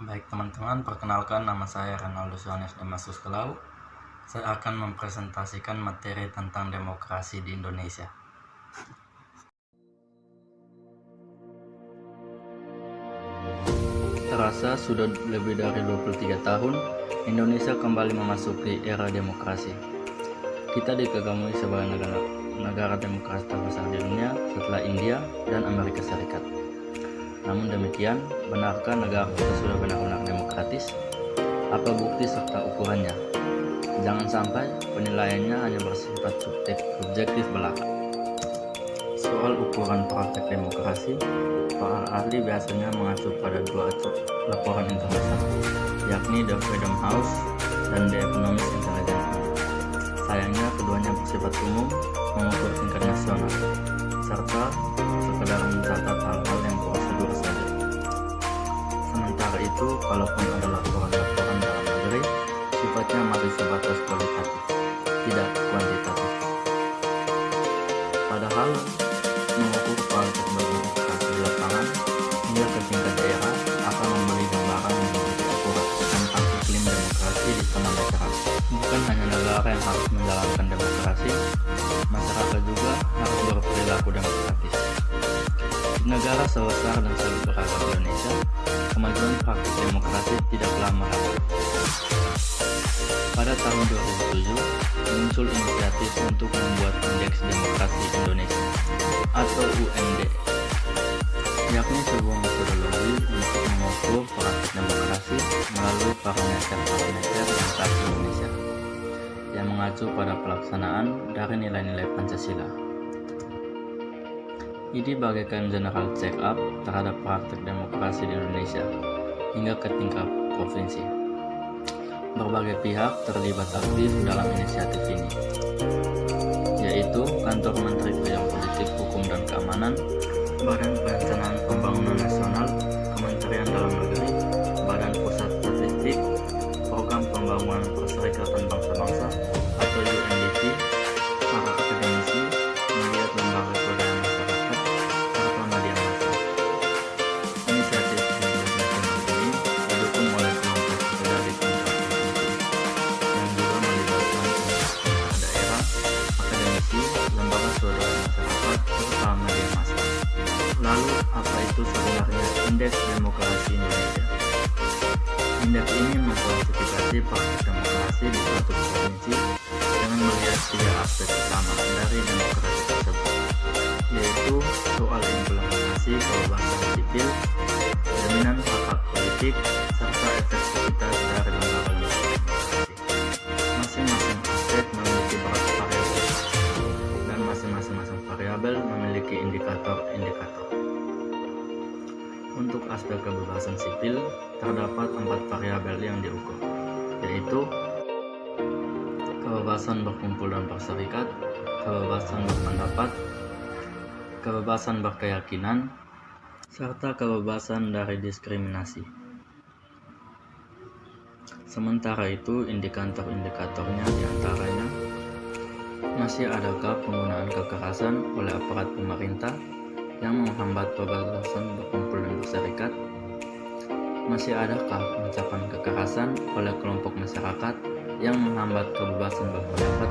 Baik teman-teman, perkenalkan nama saya Renaldus Yohanes Damasus Kelau. Saya akan mempresentasikan materi tentang demokrasi di Indonesia. Terasa sudah lebih dari 23 tahun, Indonesia kembali memasuki era demokrasi. Kita dikagumi sebagai negara demokrasi terbesar di dunia setelah India dan Amerika Serikat. Namun demikian, benarkah negara kita sudah benar-benar demokratis? Apa bukti serta ukurannya? Jangan sampai penilaiannya hanya bersifat subjektif belaka. Soal ukuran praktek demokrasi, para ahli biasanya mengacu pada dua laporan internasional, yakni The Freedom House dan The Economist Intelligence. Sayangnya keduanya bersifat umum, mengukur tingkat nasional, serta sekedar mencatat hal-hal yang prosedur saja. Sementara itu, kalaupun ada laporan-laporan dalam negeri, sifatnya masih sebatas kualitatif, tidak kuantitatif. Padahal, mengukur kualitas demokrasi di lapangan hingga ke tingkat daerah akan memberi gambaran yang lebih akurat tentang iklim demokrasi di tengah masyarakat. Bukan hanya negara yang harus menjalankan demokrasi, masyarakat juga harus berperilaku demokratis. Di negara sebesar dan sangat beragam Indonesia, kemajuan praktik demokrasi tidaklah merata. Pada tahun 2007, muncul inisiatif untuk membuat Indeks Demokrasi Indonesia atau UMD, yakni sebuah metodologi untuk mengukur praktik demokrasi melalui parameter demokrasi Indonesia yang mengacu pada pelaksanaan dari nilai-nilai Pancasila. Ini bagaikan general check-up terhadap praktik demokrasi di Indonesia hingga ke tingkat provinsi. Berbagai pihak terlibat aktif dalam inisiatif ini, yaitu Kantor Menteri Bidang Politik, Hukum dan Keamanan, Badan Perencanaan Pembangunan Nasional, Kementerian Dalam Negeri, Badan Pusat Statistik, Program Pembangunan Perserikatan Bangsa-Bangsa atau UNDP, para akademisi, melihat lembaga swadaya masyarakat, serta media massa. Inisiatif nasional ini didukung oleh kelompok pekerja di tingkat provinsi yang juga melibatkan pemerintah daerah, akademisi, lembaga swadaya masyarakat, serta media massa. Lalu, apa itu sebenarnya Indeks Demokrasi Indonesia? Indeks ini mengklasifikasi praktik demokrasi di suatu provinsi dengan melihat tiga aspek utama dari demokrasi tersebut, yaitu soal implementasi kebebasan sipil, jaminan hak-hak politik, serta efektivitas dari lembaga-lembaga demokrasi. Masing-masing aspek memiliki beberapa variabel, dan masing-masing variabel memiliki indikator-indikator. Untuk aspek kebebasan sipil, terdapat 4 variabel yang diukur, yaitu kebebasan berkumpul dan berserikat, kebebasan berpendapat, kebebasan berkeyakinan, serta kebebasan dari diskriminasi. Sementara itu, indikator-indikatornya diantaranya masih adakah penggunaan kekerasan oleh aparat pemerintah yang menghambat kebebasan berkumpul dan berserikat? Masih adakah ucapan kekerasan oleh kelompok masyarakat yang menghambat kebebasan berpendapat?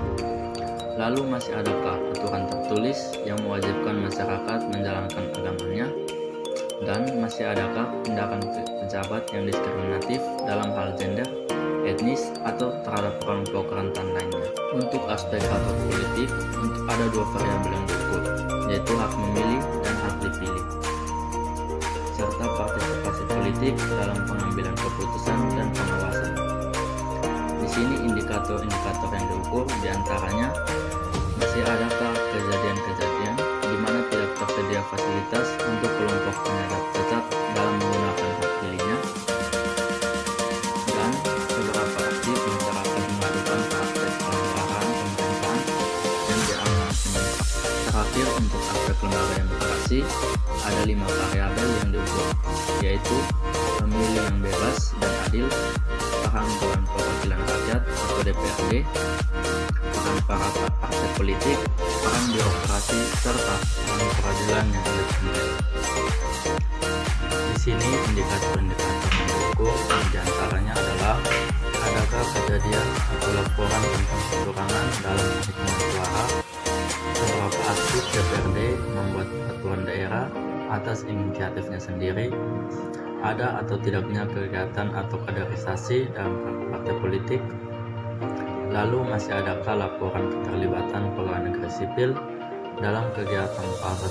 Lalu masih adakah aturan tertulis yang mewajibkan masyarakat menjalankan agamanya? Dan masih adakah tindakan pejabat yang diskriminatif dalam hal gender, etnis, atau terhadap kelompok rentan lainnya? Untuk aspek hak politik, ada 2 variabel yang diukur, yaitu hak memilih dan hak dipilih, serta partisipasi politik dalam pengambilan keputusan dan pengawasan. Di sini indikator-indikator yang diukur diantaranya masih adakah kejadian-kejadian di mana tidak tersedia fasilitas untuk kelompok penyandang cacat dalam menggunakan hak pilihnya, dan seberapa aktif masyarakat mengadukan praktek pelanggaran pemerintahan yang diamankan. Terakhir, untuk aspek lembaga demokrasi, ada 5 variabel yang diukur, yaitu pemilih yang bebas dan adil, peran Dewan Perwakilan Rakyat atau DPRD, peran para partai politik, peran birokrasi, serta peran peradilan yang independen. Di sini indikator-indikator yang diukur laporan tentang kecurangan dalam penghitungan suara, seberapa aktif DPRD membuat peraturan daerah atas inisiatifnya sendiri, ada atau tidaknya kegiatan atau kaderisasi dalam partai politik, lalu masih adakah laporan keterlibatan pegawai negeri sipil dalam kegiatan partai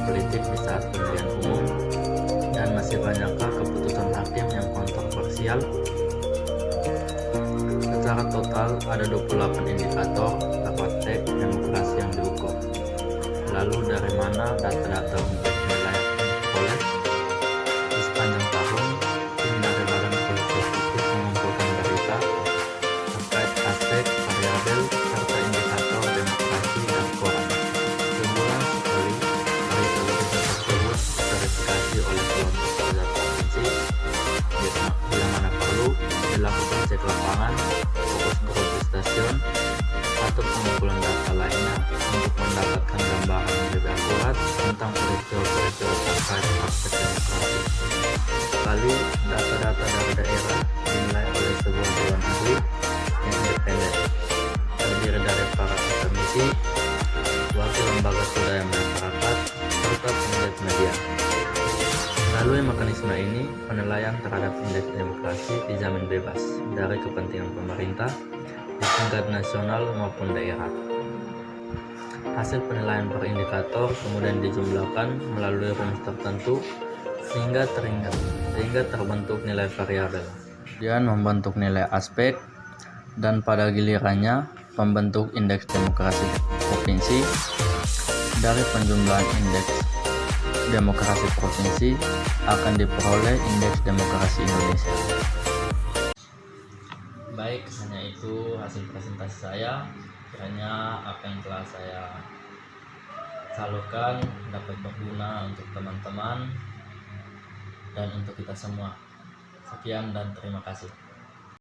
politik di saat pemilihan umum, dan masih banyakkah keputusan hakim yang kontroversial. Secara total ada 28 indikator praktek demokrasi yang diukur. Lalu dari mana data-data untuk nilai diperoleh? Di sepanjang tahun, tim dari Badan Politik mengumpulkan berita terkait aspek, variabel, serta indikator demokrasi dan koran. Sebulan sekali, berita-berita tersebut diverifikasi oleh kelompok kerja provinsi. Bila mana perlu, dilakukan cek lapangan, fokus grup di stasiun, atau pengumpulan data lainnya untuk mendapatkan gambaran yang lebih akurat tentang peristiwa-peristiwa terkait praktek demokrasi. Sekali, data-data dari daerah dinilai oleh sebuah dewan ahli yang independen, terdiri dari para akademisi, wakil lembaga swadaya masyarakat, serta peneliti media. Melalui mekanisme ini, penilaian terhadap indeks demokrasi dijamin bebas dari kepentingan pemerintah di tingkat nasional maupun daerah. Hasil penilaian per indikator kemudian dijumlahkan melalui rumus tertentu sehingga terbentuk nilai variabel. Kemudian membentuk nilai aspek, dan pada gilirannya pembentuk indeks demokrasi provinsi. Dari penjumlahan indeks demokrasi provinsi akan diperoleh indeks demokrasi Indonesia. Baik, hanya itu hasil presentasi saya. Kiranya apa yang telah saya salurkan dapat berguna untuk teman-teman dan untuk kita semua. Sekian dan terima kasih.